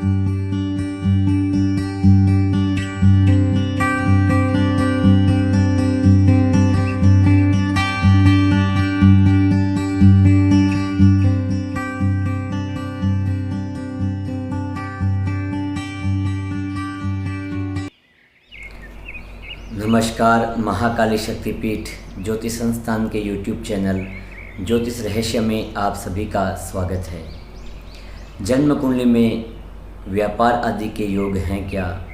नमस्कार। महाकाली शक्तिपीठ ज्योतिष संस्थान के YouTube चैनल ज्योतिष रहस्य में आप सभी का स्वागत है। जन्म कुंडली में व्यापार आदि के योग हैं क्या?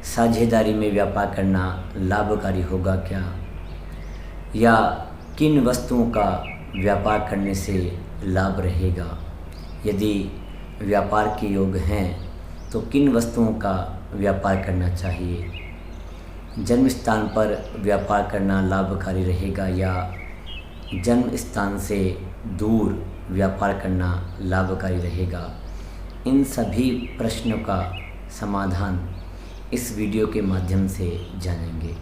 साझेदारी में व्यापार करना लाभकारी होगा क्या? या किन वस्तुओं का व्यापार करने से लाभ रहेगा? यदि व्यापार के योग हैं तो किन वस्तुओं का व्यापार करना चाहिए? जन्म स्थान पर व्यापार करना लाभकारी रहेगा या जन्म स्थान से दूर व्यापार करना लाभकारी रहेगा? इन सभी प्रश्नों का समाधान इस वीडियो के माध्यम से जानेंगे।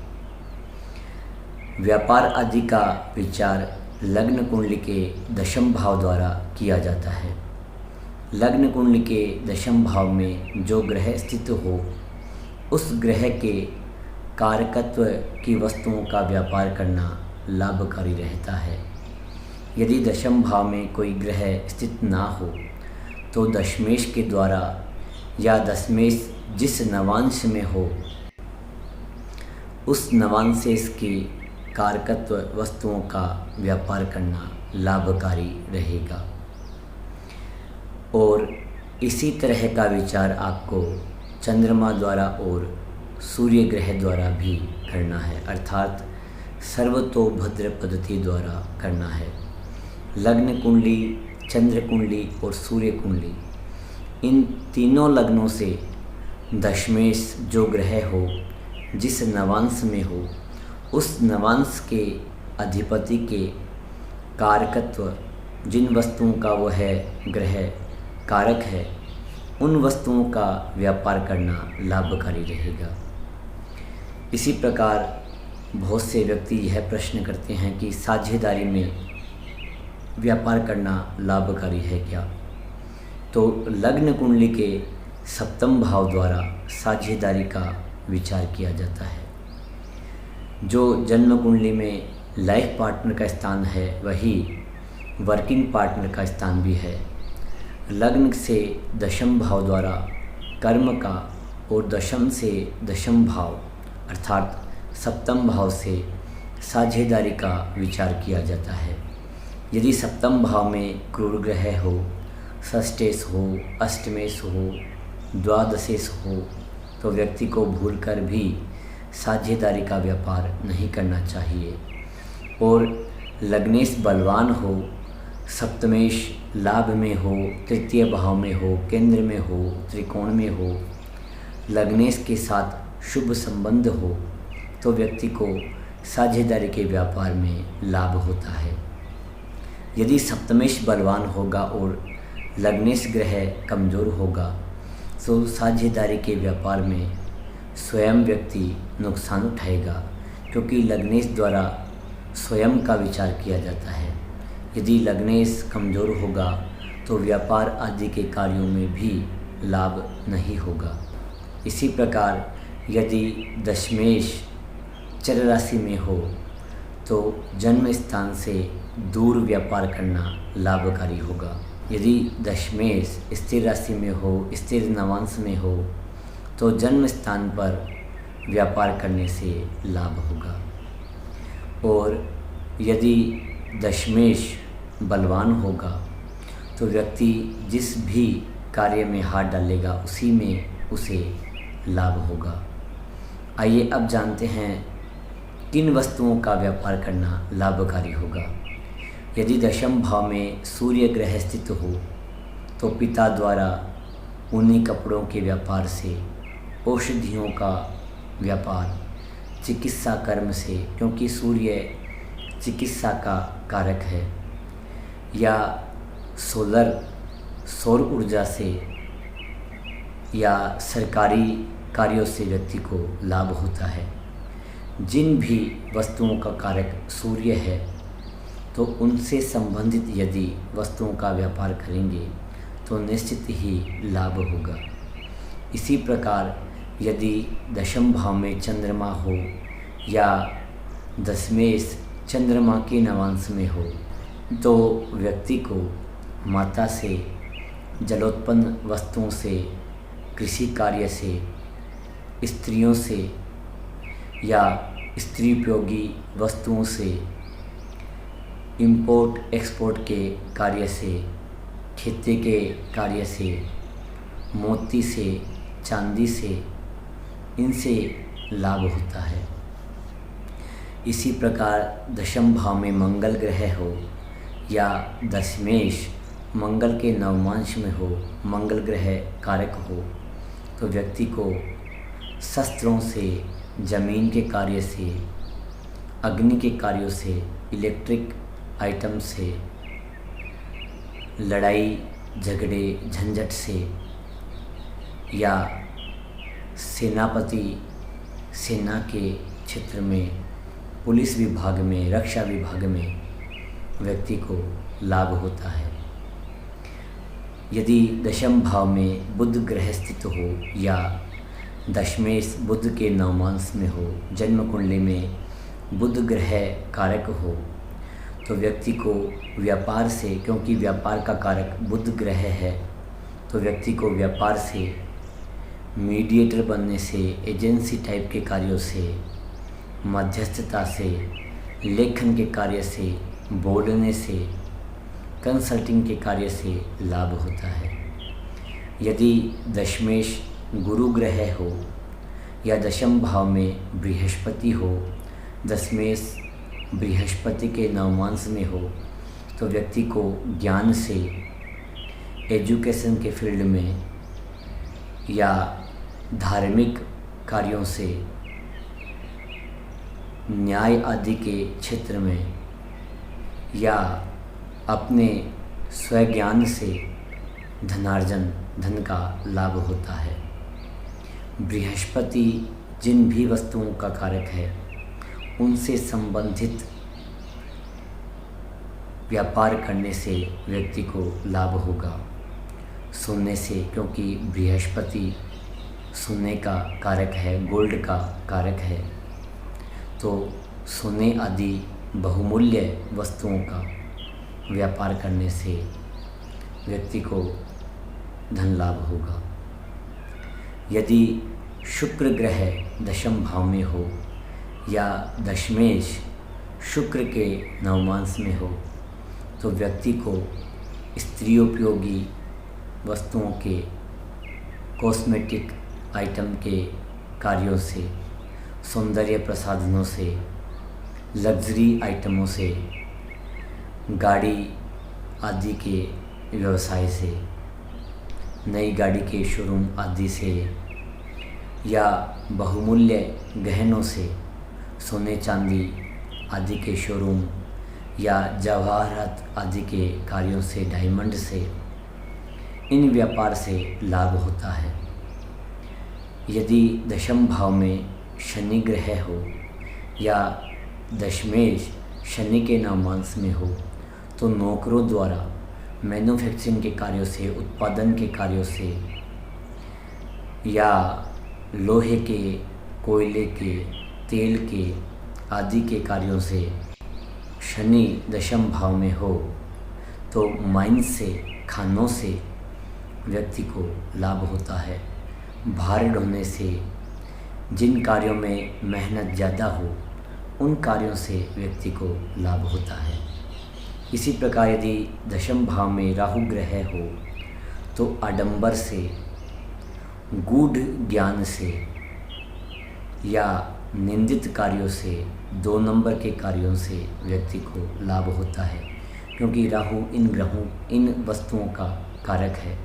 व्यापार आदि का विचार लग्न कुंडली के दशम भाव द्वारा किया जाता है। लग्न कुंडली के दशम भाव में जो ग्रह स्थित हो उस ग्रह के कारकत्व की वस्तुओं का व्यापार करना लाभकारी रहता है। यदि दशम भाव में कोई ग्रह स्थित ना हो तो दशमेश के द्वारा या दशमेश जिस नवांश में हो उस नवांशेष की कारकत्व वस्तुओं का व्यापार करना लाभकारी रहेगा। और इसी तरह का विचार आपको चंद्रमा द्वारा और सूर्य ग्रह द्वारा भी करना है, अर्थात सर्वतोभद्र पद्धति द्वारा करना है। लग्न कुंडली, चंद्र कुंडली और सूर्य कुंडली, इन तीनों लग्नों से दशमेश जो ग्रह हो जिस नवांश में हो उस नवांश के अधिपति के कारकत्व जिन वस्तुओं का वह ग्रह कारक है उन वस्तुओं का व्यापार करना लाभकारी रहेगा। इसी प्रकार बहुत से व्यक्ति यह प्रश्न करते हैं कि साझेदारी में व्यापार करना लाभकारी है क्या? तो लग्न कुंडली के सप्तम भाव द्वारा साझेदारी का विचार किया जाता है। जो जन्म कुंडली में लाइफ पार्टनर का स्थान है वही वर्किंग पार्टनर का स्थान भी है। लग्न से दशम भाव द्वारा कर्म का और दशम से दशम भाव अर्थात सप्तम भाव से साझेदारी का विचार किया जाता है। यदि सप्तम भाव में क्रूर ग्रह हो, षष्ठेश हो, अष्टमेश हो, द्वादशेश हो तो व्यक्ति को भूलकर भी साझेदारी का व्यापार नहीं करना चाहिए। और लग्नेश बलवान हो, सप्तमेश लाभ में हो, तृतीय भाव में हो, केंद्र में हो, त्रिकोण में हो, लग्नेश के साथ शुभ संबंध हो तो व्यक्ति को साझेदारी के व्यापार में लाभ होता है। यदि सप्तमेश बलवान होगा और लग्नेश ग्रह कमज़ोर होगा तो साझेदारी के व्यापार में स्वयं व्यक्ति नुकसान उठाएगा, क्योंकि लग्नेश द्वारा स्वयं का विचार किया जाता है। यदि लग्नेश कमज़ोर होगा तो व्यापार आदि के कार्यों में भी लाभ नहीं होगा। इसी प्रकार यदि दशमेश चर राशि में हो तो जन्म स्थान से दूर व्यापार करना लाभकारी होगा। यदि दशमेश स्थिर राशि में हो, स्थिर नवांश में हो तो जन्म स्थान पर व्यापार करने से लाभ होगा। और यदि दशमेश बलवान होगा तो व्यक्ति जिस भी कार्य में हाथ डालेगा उसी में उसे लाभ होगा। आइए अब जानते हैं किन वस्तुओं का व्यापार करना लाभकारी होगा। यदि दशम भाव में सूर्य ग्रह स्थित हो तो पिता द्वारा ऊनी कपड़ों के व्यापार से, औषधियों का व्यापार, चिकित्सा कर्म से, क्योंकि सूर्य चिकित्सा का कारक है, या सौर ऊर्जा से या सरकारी कार्यों से व्यक्ति को लाभ होता है। जिन भी वस्तुओं का कारक सूर्य है तो उनसे संबंधित यदि वस्तुओं का व्यापार करेंगे तो निश्चित ही लाभ होगा। इसी प्रकार यदि दशम भाव में चंद्रमा हो या दशमेश चंद्रमा के नवांश में हो तो व्यक्ति को माता से, जलोत्पन्न वस्तुओं से, कृषि कार्य से, स्त्रियों से या स्त्री उपयोगी वस्तुओं से, इंपोर्ट एक्सपोर्ट के कार्य से, खेती के कार्य से, मोती से, चांदी से, इनसे लाभ होता है। इसी प्रकार दशम भाव में मंगल ग्रह हो या दशमेश मंगल के नवमांश में हो, मंगल ग्रह कारक हो तो व्यक्ति को शस्त्रों से, जमीन के कार्य से, अग्नि के कार्यों से, इलेक्ट्रिक आइटम से, लड़ाई झगड़े झंझट से या सेनापति, सेना के क्षेत्र में, पुलिस विभाग में, रक्षा विभाग में व्यक्ति को लाभ होता है। यदि दशम भाव में बुध ग्रह स्थित हो या दशमेश बुध के नवमांश में हो, जन्म कुंडली में बुध ग्रह कारक हो तो व्यक्ति को व्यापार से, क्योंकि व्यापार का कारक बुध ग्रह है, तो व्यक्ति को व्यापार से, मीडिएटर बनने से, एजेंसी टाइप के कार्यों से, मध्यस्थता से, लेखन के कार्य से, बोलने से, कंसल्टिंग के कार्य से लाभ होता है। यदि दशमेश गुरु ग्रह हो या दशम भाव में बृहस्पति हो, दशमेश बृहस्पति के नवमांश में हो तो व्यक्ति को ज्ञान से, एजुकेशन के फील्ड में या धार्मिक कार्यों से, न्याय आदि के क्षेत्र में या अपने स्वज्ञान से धनार्जन, धन का लाभ होता है। बृहस्पति जिन भी वस्तुओं का कारक है उनसे संबंधित व्यापार करने से व्यक्ति को लाभ होगा। सोने से, क्योंकि बृहस्पति सोने का कारक है, गोल्ड का कारक है, तो सोने आदि बहुमूल्य वस्तुओं का व्यापार करने से व्यक्ति को धन लाभ होगा। यदि शुक्र ग्रह दशम भाव में हो या दशमेश शुक्र के नवमांश में हो तो व्यक्ति को स्त्री उपयोगी वस्तुओं के, कॉस्मेटिक आइटम के कार्यों से, सौंदर्य प्रसाधनों से, लग्जरी आइटमों से, गाड़ी आदि के व्यवसाय से, नई गाड़ी के शोरूम आदि से या बहुमूल्य गहनों से, सोने चांदी आदि के शोरूम या जवाहरात आदि के कार्यों से, डायमंड से, इन व्यापार से लाभ होता है। यदि दशम भाव में शनि ग्रह हो या दशमेश शनि के नवमांश में हो तो नौकरों द्वारा मैन्युफैक्चरिंग के कार्यों से, उत्पादन के कार्यों से या लोहे के, कोयले के, तेल के आदि के कार्यों से शनि दशम भाव में हो तो माइंस से, खानों से व्यक्ति को लाभ होता है। भार ढोने से, जिन कार्यों में मेहनत ज़्यादा हो उन कार्यों से व्यक्ति को लाभ होता है। इसी प्रकार यदि दशम भाव में राहु ग्रह हो तो आडंबर से, गूढ़ ज्ञान से या निंदित कार्यों से, 2 नंबर के कार्यों से व्यक्ति को लाभ होता है, क्योंकि राहु इन ग्रहों, इन वस्तुओं का कारक है।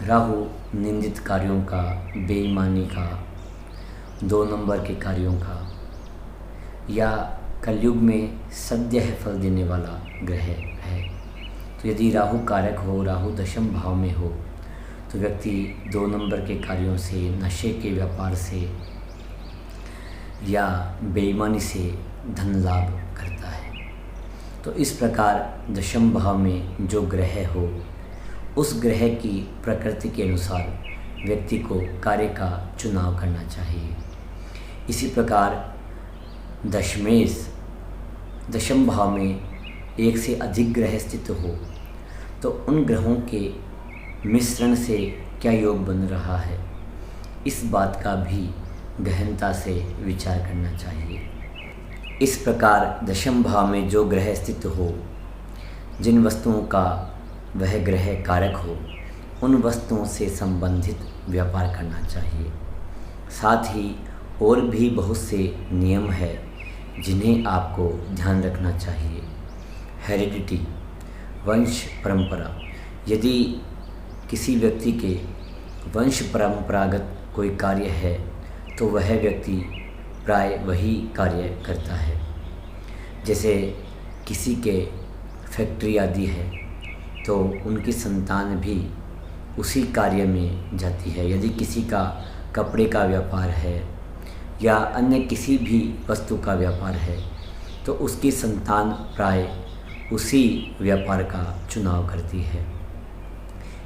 राहु निंदित कार्यों का, बेईमानी का, 2 नंबर के कार्यों का या कलयुग में सद्य फल देने वाला ग्रह है। तो यदि राहु कारक हो, राहु दशम भाव में हो तो व्यक्ति 2 नंबर के कार्यों से, नशे के व्यापार से या बेईमानी से धन लाभ करता है। तो इस प्रकार दशम भाव में जो ग्रह हो उस ग्रह की प्रकृति के अनुसार व्यक्ति को कार्य का चुनाव करना चाहिए। इसी प्रकार दशम भाव में एक से अधिक ग्रह स्थित हो तो उन ग्रहों के मिश्रण से क्या योग बन रहा है, इस बात का भी गहनता से विचार करना चाहिए। इस प्रकार दशम भाव में जो ग्रह स्थित हो, जिन वस्तुओं का वह ग्रह कारक हो, उन वस्तुओं से संबंधित व्यापार करना चाहिए। साथ ही और भी बहुत से नियम है जिन्हें आपको ध्यान रखना चाहिए। हेरिडिटी, वंश परंपरा। यदि किसी व्यक्ति के वंश परंपरागत कोई कार्य है तो वह व्यक्ति प्राय वही कार्य करता है। जैसे किसी के फैक्ट्री आदि है तो उनकी संतान भी उसी कार्य में जाती है। यदि किसी का कपड़े का व्यापार है या अन्य किसी भी वस्तु का व्यापार है तो उसकी संतान प्राय उसी व्यापार का चुनाव करती है।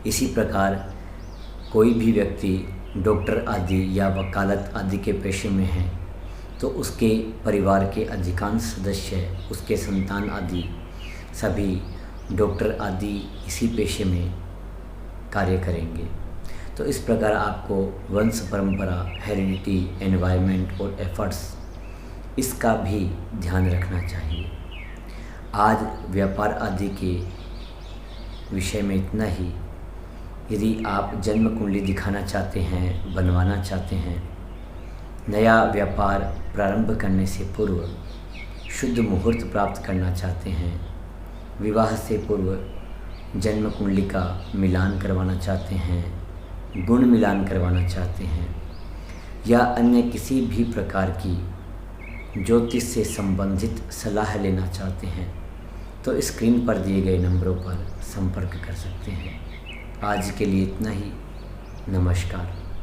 इसी प्रकार कोई भी व्यक्ति डॉक्टर आदि या वकालत आदि के पेशे में है तो उसके परिवार के अधिकांश सदस्य, उसके संतान आदि सभी डॉक्टर आदि इसी पेशे में कार्य करेंगे। तो इस प्रकार आपको वंश परंपरा, हेरिडिटी, एनवायरनमेंट और एफर्ट्स, इसका भी ध्यान रखना चाहिए। आज व्यापार आदि के विषय में इतना ही। यदि आप जन्म कुंडली दिखाना चाहते हैं, बनवाना चाहते हैं, नया व्यापार प्रारंभ करने से पूर्व शुद्ध मुहूर्त प्राप्त करना चाहते हैं, विवाह से पूर्व जन्म कुंडली का मिलान करवाना चाहते हैं, गुण मिलान करवाना चाहते हैं या अन्य किसी भी प्रकार की ज्योतिष से संबंधित सलाह लेना चाहते हैं तो स्क्रीन पर दिए गए नंबरों पर संपर्क कर सकते हैं। आज के लिए इतना ही। नमस्कार।